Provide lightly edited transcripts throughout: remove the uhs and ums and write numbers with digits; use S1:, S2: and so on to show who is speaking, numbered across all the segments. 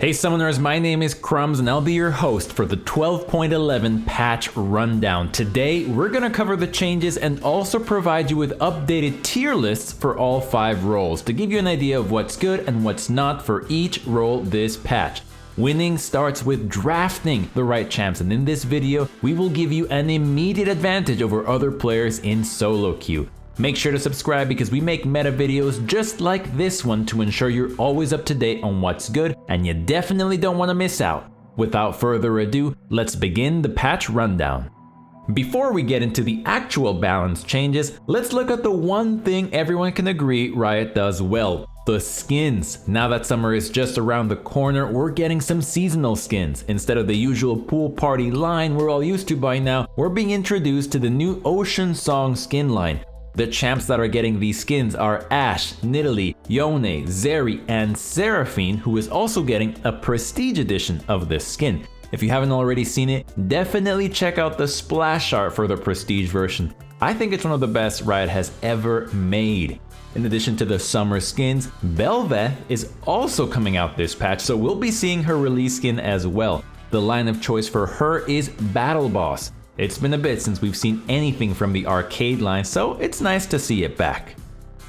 S1: Hey Summoners, my name is Crumbs and I'll be your host for the 12.11 patch rundown. Today, we're gonna cover the changes and also provide you with updated tier lists for all 5 roles to give you an idea of what's good and what's not for each role this patch. Winning starts with drafting the right champs, and in this video, we will give you an immediate advantage over other players in solo queue. Make sure to subscribe because we make meta videos just like this one to ensure you're always up to date on what's good and you definitely don't want to miss out. Without further ado, let's begin the patch rundown. Before we get into the actual balance changes, let's look at the one thing everyone can agree Riot does well: the skins. Now that summer is just around the corner, we're getting some seasonal skins. Instead of the usual pool party line we're all used to by now, we're being introduced to the new Ocean Song skin line. The champs that are getting these skins are Ashe, Nidalee, Yone, Zeri, and Seraphine, who is also getting a prestige edition of this skin. If you haven't already seen it, definitely check out the splash art for the prestige version. I think it's one of the best Riot has ever made. In addition to the summer skins, Bel'Veth is also coming out this patch, so we'll be seeing her release skin as well. The line of choice for her is Battle Boss. It's been a bit since we've seen anything from the arcade line, so it's nice to see it back.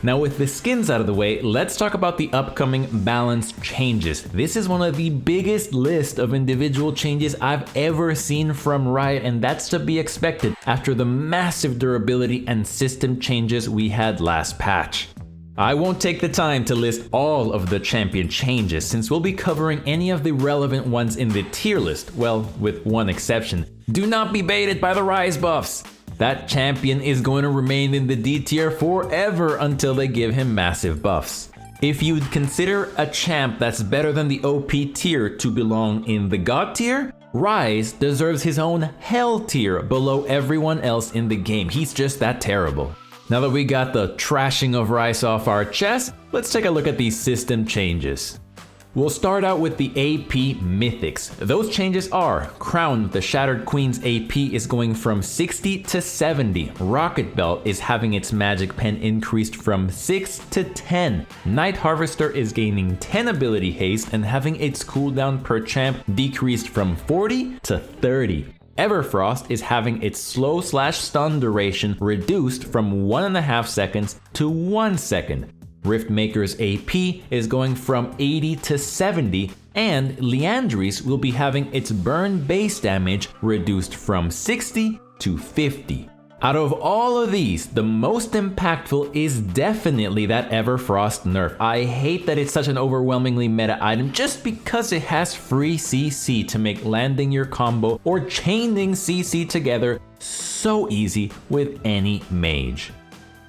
S1: Now with the skins out of the way, let's talk about the upcoming balance changes. This is one of the biggest list of individual changes I've ever seen from Riot, and that's to be expected after the massive durability and system changes we had last patch. I won't take the time to list all of the champion changes since we'll be covering any of the relevant ones in the tier list, well, with one exception. Do not be baited by the Rise buffs! That champion is going to remain in the D tier forever until they give him massive buffs. If you'd consider a champ that's better than the OP tier to belong in the God tier, Rise deserves his own Hell tier below everyone else in the game. He's just that terrible. Now that we got the trashing of Rice off our chest, let's take a look at these system changes. We'll start out with the AP Mythics. Those changes are: Crown, the Shattered Queen's AP is going from 60 to 70. Rocket Belt is having its magic pen increased from 6 to 10. Night Harvester is gaining 10 ability haste and having its cooldown per champ decreased from 40 to 30. Everfrost is having its slow/stun duration reduced from 1.5 seconds to 1 second. Riftmaker's AP is going from 80 to 70, and Liandry's will be having its burn base damage reduced from 60 to 50. Out of all of these, the most impactful is definitely that Everfrost nerf. I hate that it's such an overwhelmingly meta item just because it has free CC to make landing your combo or chaining CC together so easy with any mage.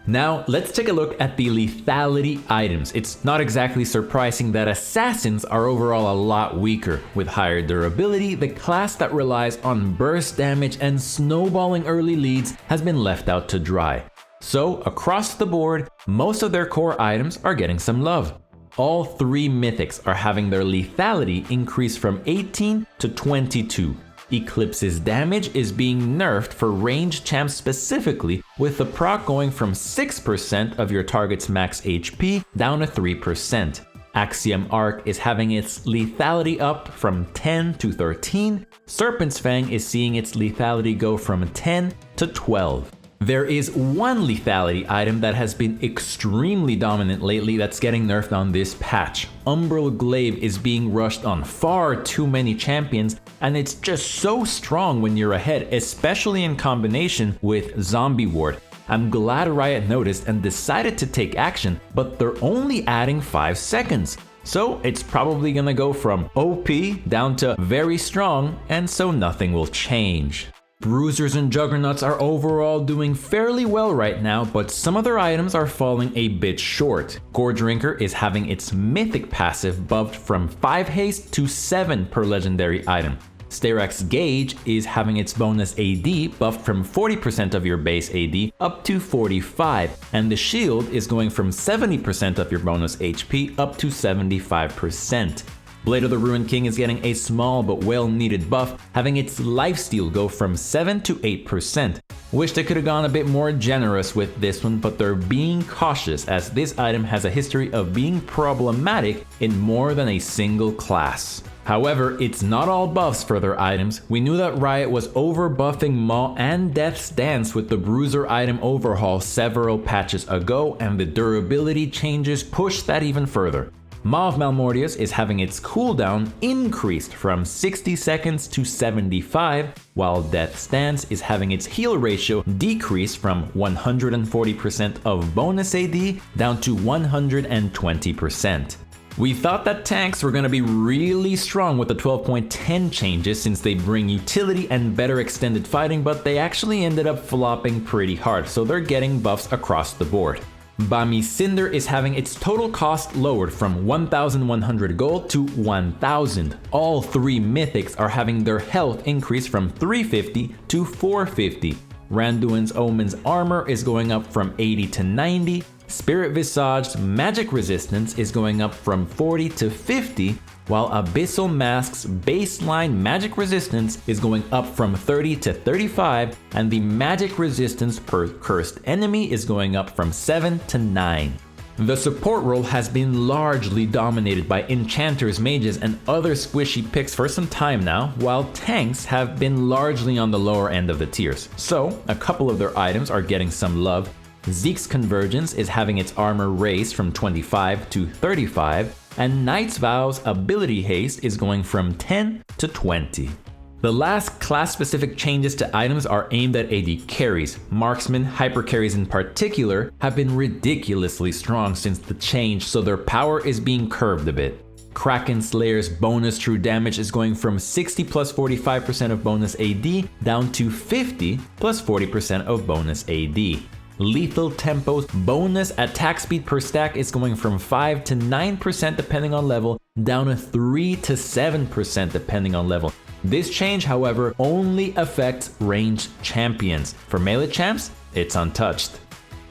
S1: Now, let's take a look at the lethality items. It's not exactly surprising that assassins are overall a lot weaker. With higher durability, the class that relies on burst damage and snowballing early leads has been left out to dry. So, across the board, most of their core items are getting some love. All 3 mythics are having their lethality increase from 18 to 22. Eclipse's damage is being nerfed for ranged champs specifically, with the proc going from 6% of your target's max HP down to 3%. Axiom Arc is having its lethality up from 10 to 13. Serpent's Fang is seeing its lethality go from 10 to 12. There is one lethality item that has been extremely dominant lately that's getting nerfed on this patch. Umbral Glaive is being rushed on far too many champions, and it's just so strong when you're ahead, especially in combination with Zombie Ward. I'm glad Riot noticed and decided to take action, but they're only adding 5 seconds. So it's probably gonna go from OP down to very strong, and so nothing will change. Bruisers and Juggernauts are overall doing fairly well right now, but some of their items are falling a bit short. Gore Drinker is having its mythic passive buffed from 5 haste to 7 per legendary item. Styrax Gauge is having its bonus AD buffed from 40% of your base AD up to 45, and the shield is going from 70% of your bonus HP up to 75%. Blade of the Ruined King is getting a small but well-needed buff, having its lifesteal go from 7 to 8%. Wish they could have gone a bit more generous with this one, but they're being cautious as this item has a history of being problematic in more than a single class. However, it's not all buffs for their items. We knew that Riot was overbuffing Maw and Death's Dance with the Bruiser item overhaul several patches ago, and the durability changes pushed that even further. Maw of Malmortius is having its cooldown increased from 60 seconds to 75, while Death's Dance is having its heal ratio decreased from 140% of bonus AD down to 120%. We thought that tanks were going to be really strong with the 12.10 changes since they bring utility and better extended fighting, but they actually ended up flopping pretty hard, so they're getting buffs across the board. Bami's Cinder is having its total cost lowered from 1,100 gold to 1,000. All three mythics are having their health increase from 350 to 450. Randuin's Omen's armor is going up from 80 to 90. Spirit Visage's magic resistance is going up from 40 to 50, while Abyssal Mask's baseline magic resistance is going up from 30 to 35, and the magic resistance per cursed enemy is going up from 7 to 9. The support role has been largely dominated by enchanters, mages, and other squishy picks for some time now, while tanks have been largely on the lower end of the tiers. So, a couple of their items are getting some love. Zeke's Convergence is having its armor raised from 25 to 35, and Knight's Vow's ability haste is going from 10 to 20. The last class-specific changes to items are aimed at AD carries. Marksman, hyper carries in particular, have been ridiculously strong since the change, so their power is being curbed a bit. Kraken Slayer's bonus true damage is going from 60 plus 45% of bonus AD down to 50 plus 40% of bonus AD. Lethal Tempo's bonus attack speed per stack is going from 5 to 9% depending on level, down to 3 to 7% depending on level. This change, however, only affects ranged champions. For melee champs, it's untouched.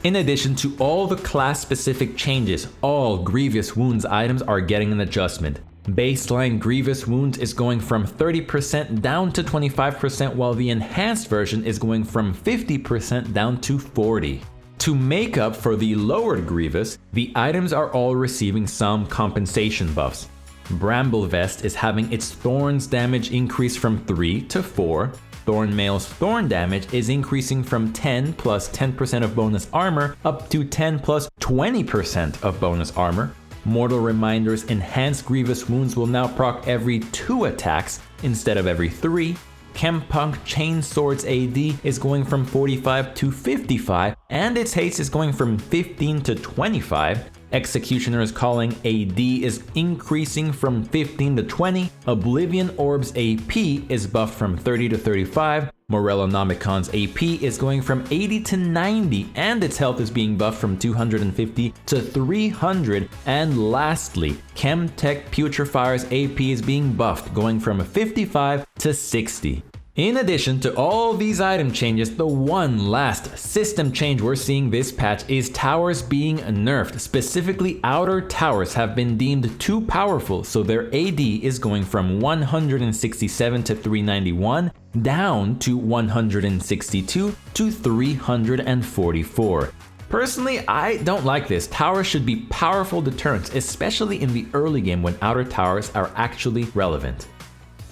S1: In addition to all the class-specific changes, all Grievous Wounds items are getting an adjustment. Baseline Grievous Wounds is going from 30% down to 25%, while the enhanced version is going from 50% down to 40%. To make up for the lowered Grievous, the items are all receiving some compensation buffs. Bramble Vest is having its Thorns damage increase from 3 to 4. Thornmail's Thorn damage is increasing from 10 plus 10% of bonus armor up to 10 plus 20% of bonus armor. Mortal Reminder's enhanced Grievous Wounds will now proc every 2 attacks instead of every 3. Chempunk Chainsword's AD is going from 45 to 55, and its haste is going from 15 to 25. Executioner's Calling AD is increasing from 15 to 20. Oblivion Orb's AP is buffed from 30 to 35. Morellonomicon's AP is going from 80 to 90, and its health is being buffed from 250 to 300. And lastly, Chemtech Putrefier's AP is being buffed, going from 55 to 60. In addition to all these item changes, the one last system change we're seeing this patch is towers being nerfed. Specifically, outer towers have been deemed too powerful, so their AD is going from 167 to 391 down to 162 to 344. Personally, I don't like this. Towers should be powerful deterrents, especially in the early game when outer towers are actually relevant.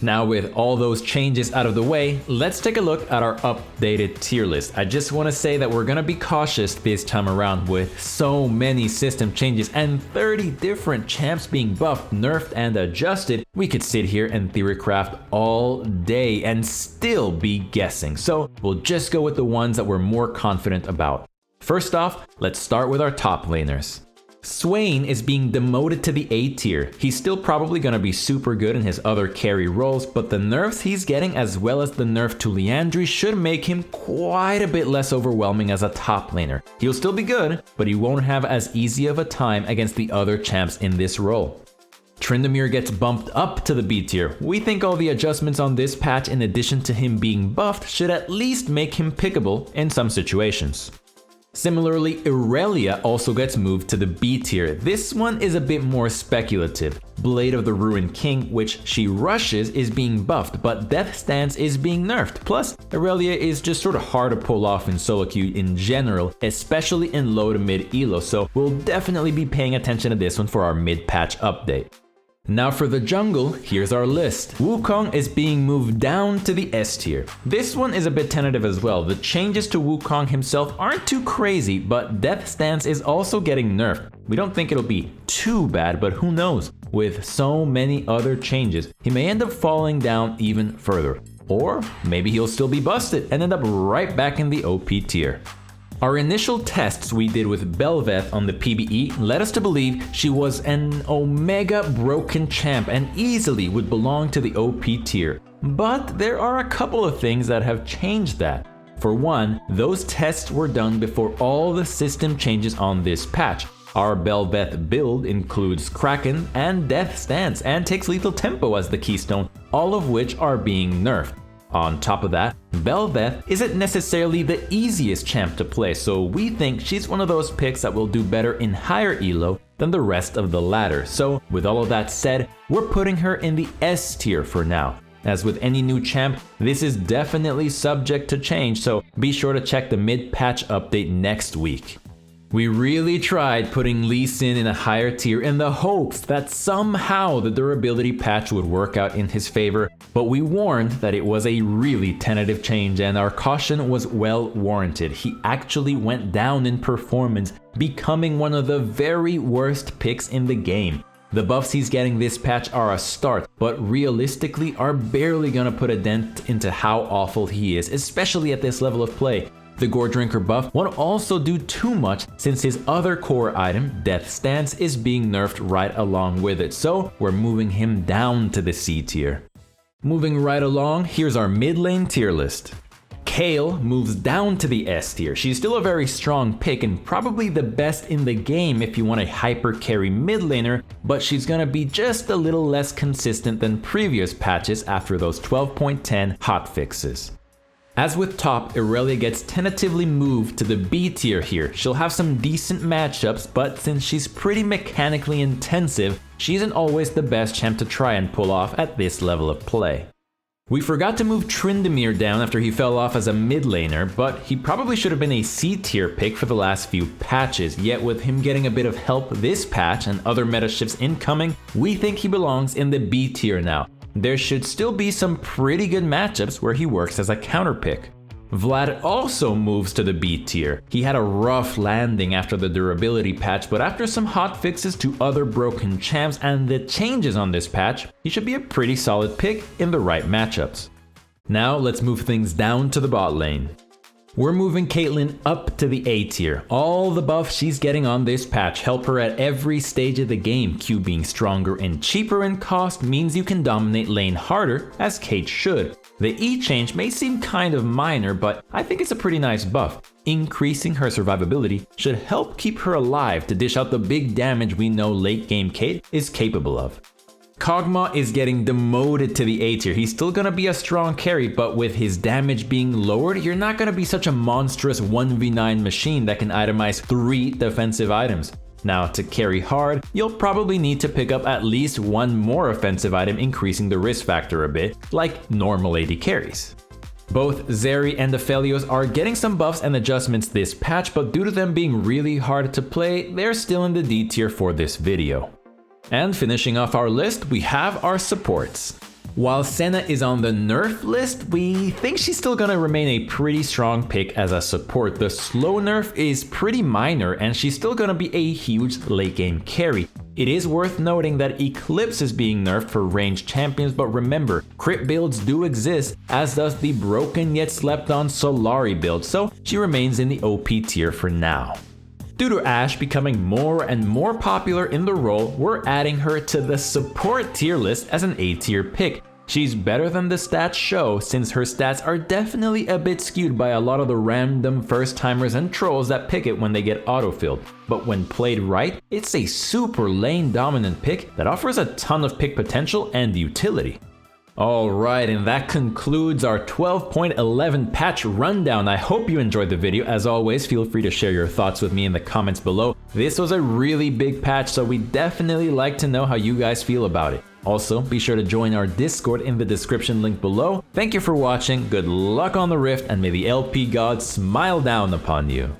S1: Now with all those changes out of the way, let's take a look at our updated tier list. I just want to say that we're going to be cautious this time around with so many system changes and 30 different champs being buffed, nerfed, and adjusted. We could sit here and theorycraft all day and still be guessing. So we'll just go with the ones that we're more confident about. First off, let's start with our top laners. Swain is being demoted to the A tier. He's still probably going to be super good in his other carry roles, but the nerfs he's getting as well as the nerf to Liandry should make him quite a bit less overwhelming as a top laner. He'll still be good, but he won't have as easy of a time against the other champs in this role. Tryndamere gets bumped up to the B tier. We think all the adjustments on this patch, in addition to him being buffed, should at least make him pickable in some situations. Similarly, Irelia also gets moved to the B tier. This one is a bit more speculative. Blade of the Ruined King, which she rushes, is being buffed, but Death Stance is being nerfed. Plus, Irelia is just sort of hard to pull off in solo queue in general, especially in low to mid elo, so we'll definitely be paying attention to this one for our mid-patch update. Now for the jungle, here's our list. Wukong is being moved down to the S tier. This one is a bit tentative as well. The changes to Wukong himself aren't too crazy, but Death Stance is also getting nerfed. We don't think it'll be too bad, but who knows? With so many other changes, he may end up falling down even further. Or maybe he'll still be busted and end up right back in the OP tier. Our initial tests we did with Bel'Veth on the PBE led us to believe she was an Omega broken champ and easily would belong to the OP tier. But there are a couple of things that have changed that. For one, those tests were done before all the system changes on this patch. Our Bel'Veth build includes Kraken and Death Stance and takes Lethal Tempo as the keystone, all of which are being nerfed. On top of that, Bel'Veth isn't necessarily the easiest champ to play, so we think she's one of those picks that will do better in higher elo than the rest of the ladder. So with all of that said, we're putting her in the S tier for now. As with any new champ, this is definitely subject to change, so be sure to check the mid-patch update next week. We really tried putting Lee Sin in a higher tier in the hopes that somehow the durability patch would work out in his favor, but we warned that it was a really tentative change and our caution was well warranted. He actually went down in performance, becoming one of the very worst picks in the game. The buffs he's getting this patch are a start, but realistically are barely gonna put a dent into how awful he is, especially at this level of play. The Gore Drinker buff won't also do too much since his other core item, Death Stance, is being nerfed right along with it, so we're moving him down to the C tier. Moving right along, here's our mid lane tier list. Kayle moves down to the S tier. She's still a very strong pick and probably the best in the game if you want a hyper carry mid laner, but she's gonna be just a little less consistent than previous patches after those 12.10 hotfixes. As with top, Irelia gets tentatively moved to the B tier here. She'll have some decent matchups, but since she's pretty mechanically intensive, she isn't always the best champ to try and pull off at this level of play. We forgot to move Tryndamere down after he fell off as a mid laner, but he probably should have been a C tier pick for the last few patches, yet with him getting a bit of help this patch and other meta shifts incoming, we think he belongs in the B tier now. There should still be some pretty good matchups where he works as a counter pick. Vlad also moves to the B tier. He had a rough landing after the durability patch, but after some hot fixes to other broken champs and the changes on this patch, he should be a pretty solid pick in the right matchups. Now let's move things down to the bot lane. We're moving Caitlyn up to the A tier. All the buffs she's getting on this patch help her at every stage of the game. Q being stronger and cheaper in cost means you can dominate lane harder, as Kate should. The E change may seem kind of minor, but I think it's a pretty nice buff. Increasing her survivability should help keep her alive to dish out the big damage we know late game Kate is capable of. Kog'Maw is getting demoted to the A tier. He's still gonna be a strong carry, but with his damage being lowered, you're not gonna be such a monstrous 1v9 machine that can itemize 3 defensive items. Now, to carry hard, you'll probably need to pick up at least one more offensive item, increasing the risk factor a bit, like normal AD carries. Both Zeri and Aphelios are getting some buffs and adjustments this patch, but due to them being really hard to play, they're still in the D tier for this video. And finishing off our list, we have our supports. While Senna is on the nerf list, we think she's still gonna remain a pretty strong pick as a support. The slow nerf is pretty minor and she's still gonna be a huge late game carry. It is worth noting that Eclipse is being nerfed for ranged champions, but remember, crit builds do exist, as does the broken yet slept on Solari build, so she remains in the OP tier for now. Due to Ashe becoming more and more popular in the role, we're adding her to the support tier list as an A tier pick. She's better than the stats show, since her stats are definitely a bit skewed by a lot of the random first timers and trolls that pick it when they get autofilled. But when played right, it's a super lane dominant pick that offers a ton of pick potential and utility. Alright, and that concludes our 12.11 patch rundown. I hope you enjoyed the video. As always, feel free to share your thoughts with me in the comments below. This was a really big patch, so we definitely like to know how you guys feel about it. Also, be sure to join our Discord in the description link below. Thank you for watching, good luck on the Rift, and may the LP gods smile down upon you.